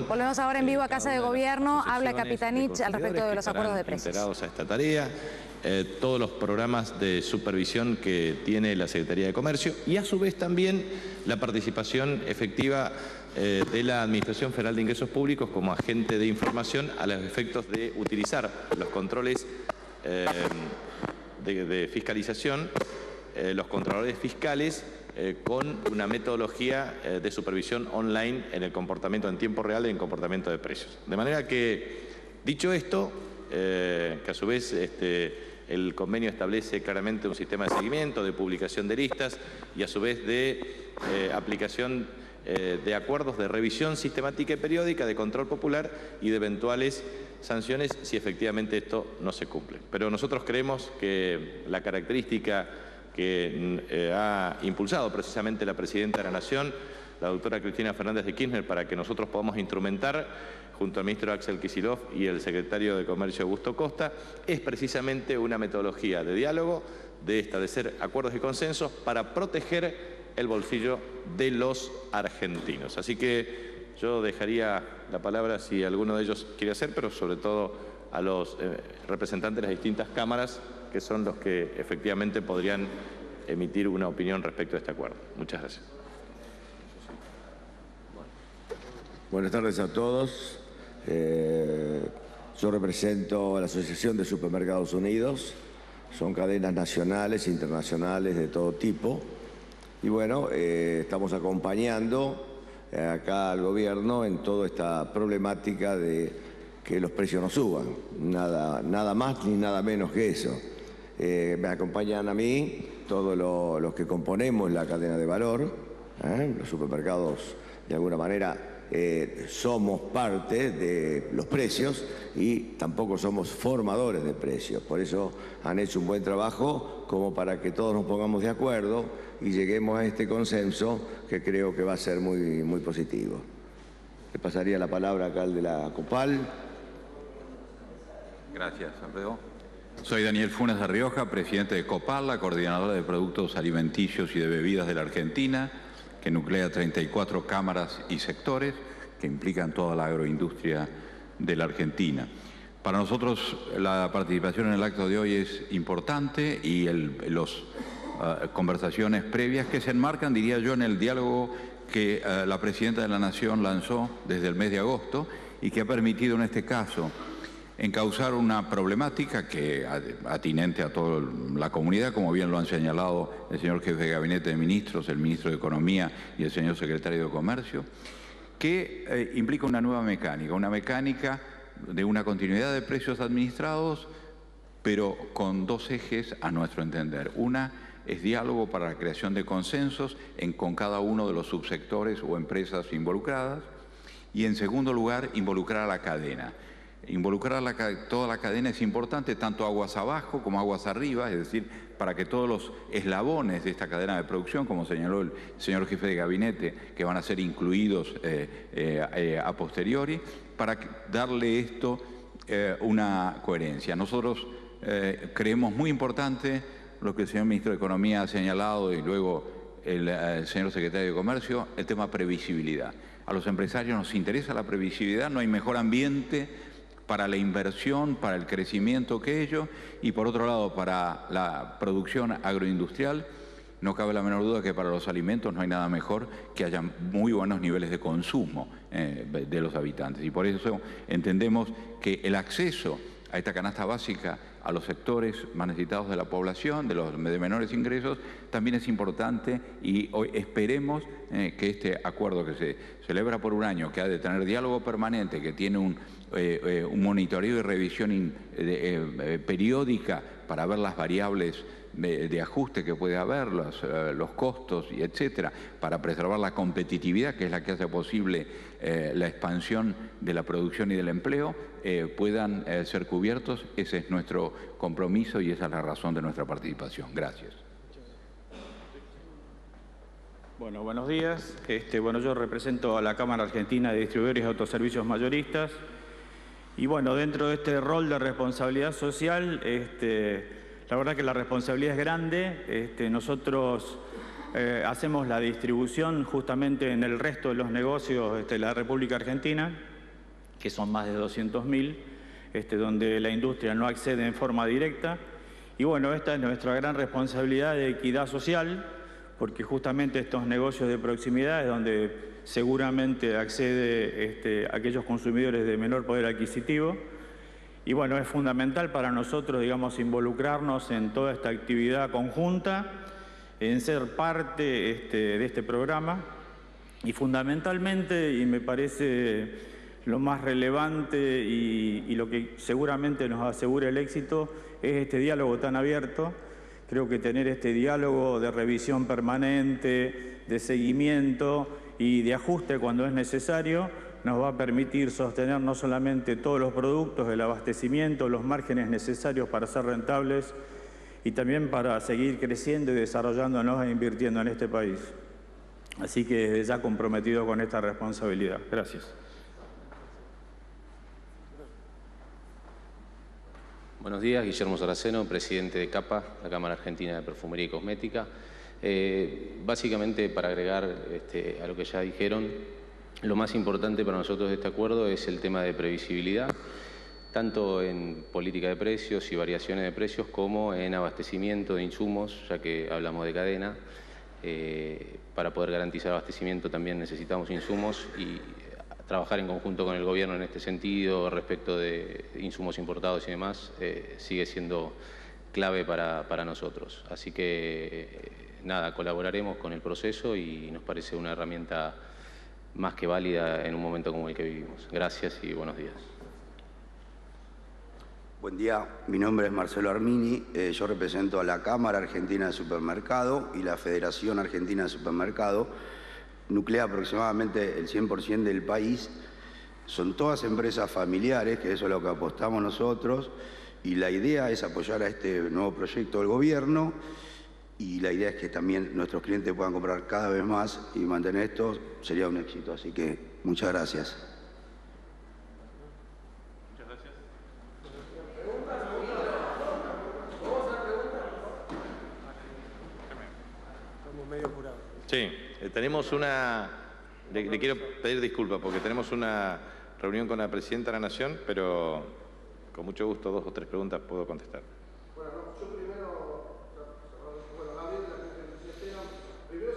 Volvemos ahora en vivo a Casa de Gobierno. Habla Capitanich al respecto de los acuerdos de precios. Integrados a esta tarea, todos los programas de supervisión que tiene la Secretaría de Comercio y a su vez también la participación efectiva de la Administración Federal de Ingresos Públicos como agente de información a los efectos de utilizar los controles de fiscalización, los controladores fiscales con una metodología de supervisión online en el comportamiento en tiempo real y en comportamiento de precios. De manera que, dicho esto, que a su vez el convenio establece claramente un sistema de seguimiento, de publicación de listas y a su vez de aplicación de acuerdos de revisión sistemática y periódica, de control popular y de eventuales sanciones si efectivamente esto no se cumple. Pero nosotros creemos que la característica que ha impulsado precisamente la Presidenta de la Nación, la doctora Cristina Fernández de Kirchner, para que nosotros podamos instrumentar, junto al ministro Axel Kicillof y el secretario de Comercio Augusto Costa, es precisamente una metodología de diálogo, de establecer acuerdos y consensos para proteger el bolsillo de los argentinos. Así que yo dejaría la palabra si alguno de ellos quiere hacer, pero sobre todo a los representantes de las distintas cámaras, que son los que efectivamente podrían emitir una opinión respecto a este acuerdo. Muchas gracias. Buenas tardes a todos. Yo represento a la Asociación de Supermercados Unidos. Son cadenas nacionales e internacionales de todo tipo. Y bueno, estamos acompañando acá al gobierno en toda esta problemática de que los precios no suban. Nada más ni nada menos que eso. Me acompañan a mí todos los que componemos la cadena de valor. Los supermercados, de alguna manera, somos parte de los precios y tampoco somos formadores de precios. Por eso han hecho un buen trabajo como para que todos nos pongamos de acuerdo y lleguemos a este consenso que creo que va a ser muy positivo. Le pasaría la palabra acá al de la COPAL. Gracias, Alfredo. Soy Daniel Funes de Rioja, presidente de COPAL, la coordinadora de productos alimenticios y de bebidas de la Argentina, que nuclea 34 cámaras y sectores que implican toda la agroindustria de la Argentina. Para nosotros la participación en el acto de hoy es importante y las conversaciones previas que se enmarcan, diría yo, en el diálogo que la Presidenta de la Nación lanzó desde el mes de agosto y que ha permitido en este caso encauzar una problemática que atinente a toda la comunidad, como bien lo han señalado el señor jefe de Gabinete de Ministros, el ministro de Economía y el señor secretario de Comercio, que implica una nueva mecánica de una continuidad de precios administrados, pero con dos ejes a nuestro entender. Una es diálogo para la creación de consensos con cada uno de los subsectores o empresas involucradas, y en segundo lugar, involucrar a la cadena. Involucrar toda la cadena es importante, tanto aguas abajo como aguas arriba, es decir, para que todos los eslabones de esta cadena de producción, como señaló el señor jefe de gabinete, que van a ser incluidos a posteriori, para darle esto una coherencia. Nosotros creemos muy importante lo que el señor ministro de Economía ha señalado y luego el señor secretario de Comercio, el tema previsibilidad. A los empresarios nos interesa la previsibilidad, no hay mejor ambiente para la inversión, para el crecimiento que ello, y por otro lado para la producción agroindustrial. No cabe la menor duda que para los alimentos no hay nada mejor que haya muy buenos niveles de consumo de los habitantes, y por eso entendemos que el acceso a esta canasta básica a los sectores más necesitados de la población, de los de menores ingresos, también es importante, y hoy esperemos que este acuerdo que se celebra por un año, que ha de tener diálogo permanente, que tiene un monitoreo y revisión periódica para ver las variables de ajuste que puede haber, los costos y etcétera, para preservar la competitividad, que es la que hace posible la expansión de la producción y del empleo, puedan ser cubiertos. Ese es nuestro compromiso y esa es la razón de nuestra participación. Gracias. Bueno, buenos días. Bueno, yo represento a la Cámara Argentina de Distribuidores y Autoservicios Mayoristas. Y bueno, dentro de este rol de responsabilidad social, la verdad que la responsabilidad es grande. Nosotros hacemos la distribución justamente en el resto de los negocios de la República Argentina. que son más de 200.000, donde la industria no accede en forma directa. Y bueno, esta es nuestra gran responsabilidad de equidad social, porque justamente estos negocios de proximidad es donde seguramente accede aquellos consumidores de menor poder adquisitivo. Y bueno, es fundamental para nosotros, digamos, involucrarnos en toda esta actividad conjunta, en ser parte de este programa. Y fundamentalmente, y me parece lo más relevante y lo que seguramente nos asegura el éxito, es este diálogo tan abierto. Creo que tener este diálogo de revisión permanente, de seguimiento y de ajuste cuando es necesario, nos va a permitir sostener no solamente todos los productos, el abastecimiento, los márgenes necesarios para ser rentables y también para seguir creciendo y desarrollándonos e invirtiendo en este país. Así que desde ya comprometido con esta responsabilidad. Gracias. Buenos días, Guillermo Saraceno, presidente de CAPA, la Cámara Argentina de Perfumería y Cosmética. Básicamente, para agregar a lo que ya dijeron, lo más importante para nosotros de este acuerdo es el tema de previsibilidad, tanto en política de precios y variaciones de precios como en abastecimiento de insumos, ya que hablamos de cadena. Para poder garantizar abastecimiento también necesitamos insumos y trabajar en conjunto con el gobierno en este sentido respecto de insumos importados y demás sigue siendo clave para nosotros. Así que nada, colaboraremos con el proceso y nos parece una herramienta más que válida en un momento como el que vivimos. Gracias y buenos días. Buen día, mi nombre es Marcelo Armini, yo represento a la Cámara Argentina de Supermercado y la Federación Argentina de Supermercado. Nuclea aproximadamente el 100% del país, son todas empresas familiares, que eso es lo que apostamos nosotros, y la idea es apoyar a este nuevo proyecto del gobierno, y la idea es que también nuestros clientes puedan comprar cada vez más y mantener esto sería un éxito, así que muchas gracias. Sí, tenemos una... Le quiero pedir disculpas porque tenemos una reunión con la Presidenta de la Nación, pero con mucho gusto 2 o 3 preguntas puedo contestar. Bueno, yo primero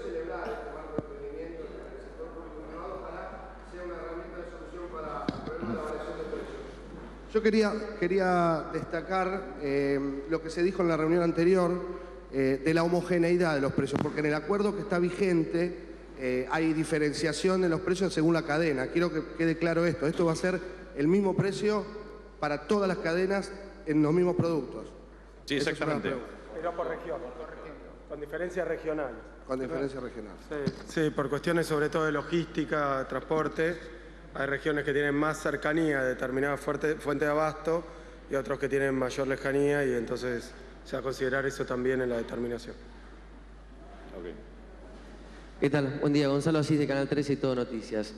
celebrar este marco de emprendimiento en el sector público y privado, ojalá sea una herramienta de solución para el problema de la variación de precios. Yo quería destacar lo que se dijo en la reunión anterior, de la homogeneidad de los precios, porque en el acuerdo que está vigente hay diferenciación de los precios según la cadena. Quiero que quede claro esto. Esto va a ser el mismo precio para todas las cadenas en los mismos productos. Sí, exactamente. Pero por región, con diferencias regionales. Con diferencias regionales. Sí, por cuestiones sobre todo de logística, transporte. Hay regiones que tienen más cercanía a determinada fuente de abasto y otros que tienen mayor lejanía y entonces se va a considerar eso también en la determinación. Okay. ¿Qué tal? Buen día, Gonzalo Asís de Canal 13 y Todo Noticias.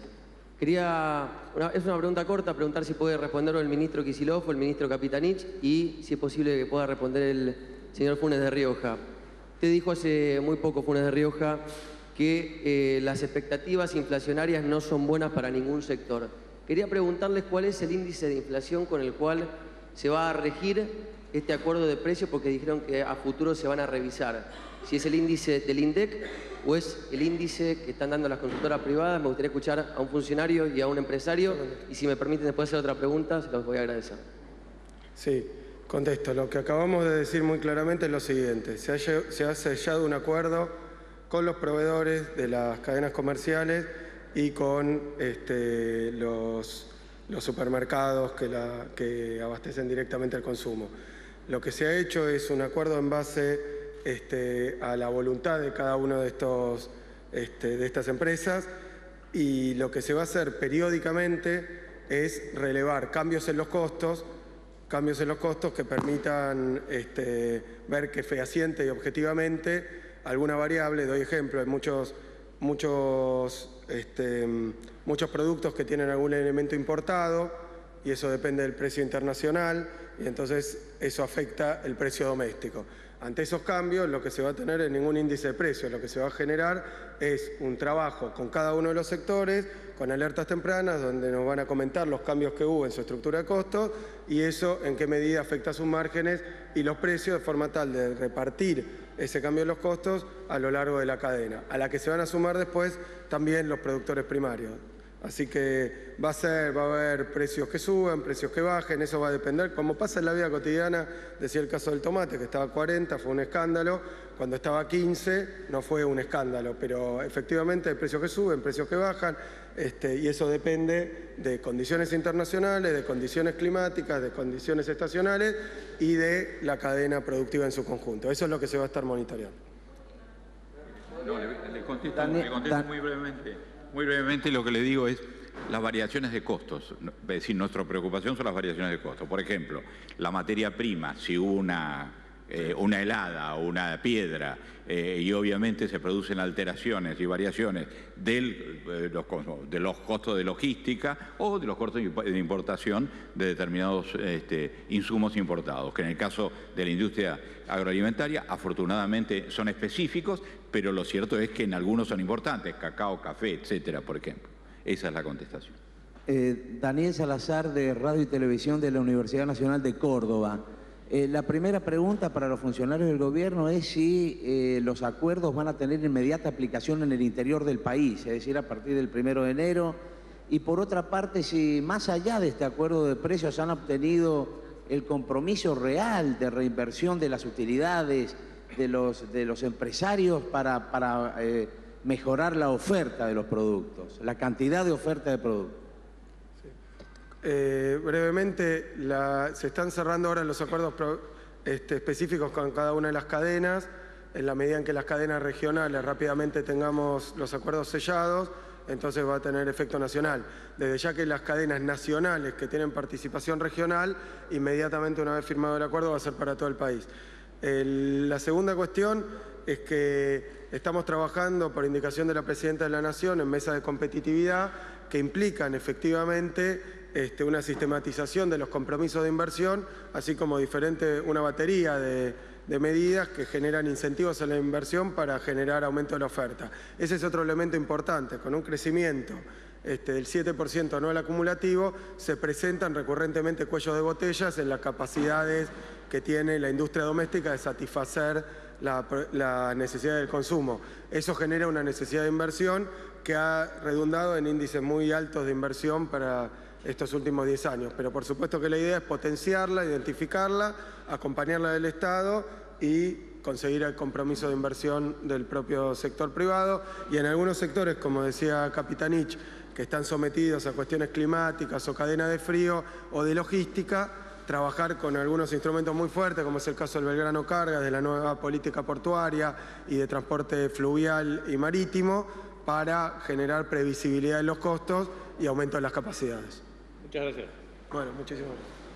Es una pregunta corta, preguntar si puede responder el ministro Kicillof o el ministro Capitanich y si es posible que pueda responder el señor Funes de Rioja. Usted dijo hace muy poco, Funes de Rioja, que las expectativas inflacionarias no son buenas para ningún sector. Quería preguntarles cuál es el índice de inflación con el cual se va a regir este acuerdo de precios, porque dijeron que a futuro se van a revisar. Si es el índice del INDEC o es el índice que están dando las consultoras privadas. Me gustaría escuchar a un funcionario y a un empresario. Y si me permiten después hacer otra pregunta, se los voy a agradecer. Sí, contesto. Lo que acabamos de decir muy claramente es lo siguiente. Se ha sellado un acuerdo con los proveedores de las cadenas comerciales y con los supermercados que abastecen directamente al consumo. Lo que se ha hecho es un acuerdo en base a la voluntad de cada uno de estas empresas, y lo que se va a hacer periódicamente es relevar cambios en los costos que permitan ver que fehaciente y objetivamente alguna variable. Doy ejemplo, hay muchos productos que tienen algún elemento importado y eso depende del precio internacional y entonces eso afecta el precio doméstico. Ante esos cambios, lo que se va a tener es ningún índice de precios. Lo que se va a generar es un trabajo con cada uno de los sectores, con alertas tempranas, donde nos van a comentar los cambios que hubo en su estructura de costos y eso en qué medida afecta sus márgenes y los precios, de forma tal de repartir ese cambio de los costos a lo largo de la cadena, a la que se van a sumar después también los productores primarios. Así que va a haber precios que suben, precios que bajen, eso va a depender. Como pasa en la vida cotidiana, decía el caso del tomate, que estaba a 40, fue un escándalo. Cuando estaba a 15, no fue un escándalo, pero efectivamente hay precios que suben, precios que bajan, y eso depende de condiciones internacionales, de condiciones climáticas, de condiciones estacionales y de la cadena productiva en su conjunto. Eso es lo que se va a estar monitoreando. No, le contesto muy brevemente. Muy brevemente, lo que le digo es las variaciones de costos. Es decir, nuestra preocupación son las variaciones de costos. Por ejemplo, la materia prima, si una helada o una piedra, y obviamente se producen alteraciones y variaciones de los costos de logística o de los costos de importación de determinados insumos importados, que en el caso de la industria agroalimentaria afortunadamente son específicos, pero lo cierto es que en algunos son importantes, cacao, café, etcétera, por ejemplo. Esa es la contestación. Daniel Salazar, de Radio y Televisión de la Universidad Nacional de Córdoba. La primera pregunta para los funcionarios del gobierno es si los acuerdos van a tener inmediata aplicación en el interior del país, es decir, a partir del 1 de enero. Y por otra parte, si más allá de este acuerdo de precios han obtenido el compromiso real de reinversión de las utilidades de los empresarios para mejorar la oferta de los productos, la cantidad de oferta de productos. Brevemente, se están cerrando ahora los acuerdos específicos con cada una de las cadenas. En la medida en que las cadenas regionales rápidamente tengamos los acuerdos sellados, entonces va a tener efecto nacional. Desde ya que las cadenas nacionales que tienen participación regional, inmediatamente una vez firmado el acuerdo va a ser para todo el país. La segunda cuestión es que estamos trabajando por indicación de la Presidenta de la Nación en mesas de competitividad que implican efectivamente una sistematización de los compromisos de inversión, así como una batería de medidas que generan incentivos a la inversión para generar aumento de la oferta. Ese es otro elemento importante. Con un crecimiento del 7% anual acumulativo, se presentan recurrentemente cuellos de botellas en las capacidades que tiene la industria doméstica de satisfacer la necesidad del consumo. Eso genera una necesidad de inversión que ha redundado en índices muy altos de inversión para estos últimos 10 años. Pero por supuesto que la idea es potenciarla, identificarla, acompañarla del Estado y conseguir el compromiso de inversión del propio sector privado. Y en algunos sectores, como decía Capitanich, que están sometidos a cuestiones climáticas o cadena de frío o de logística, trabajar con algunos instrumentos muy fuertes, como es el caso del Belgrano Cargas, de la nueva política portuaria y de transporte fluvial y marítimo, para generar previsibilidad de los costos y aumento de las capacidades. Muchas gracias. Bueno, muchísimas gracias.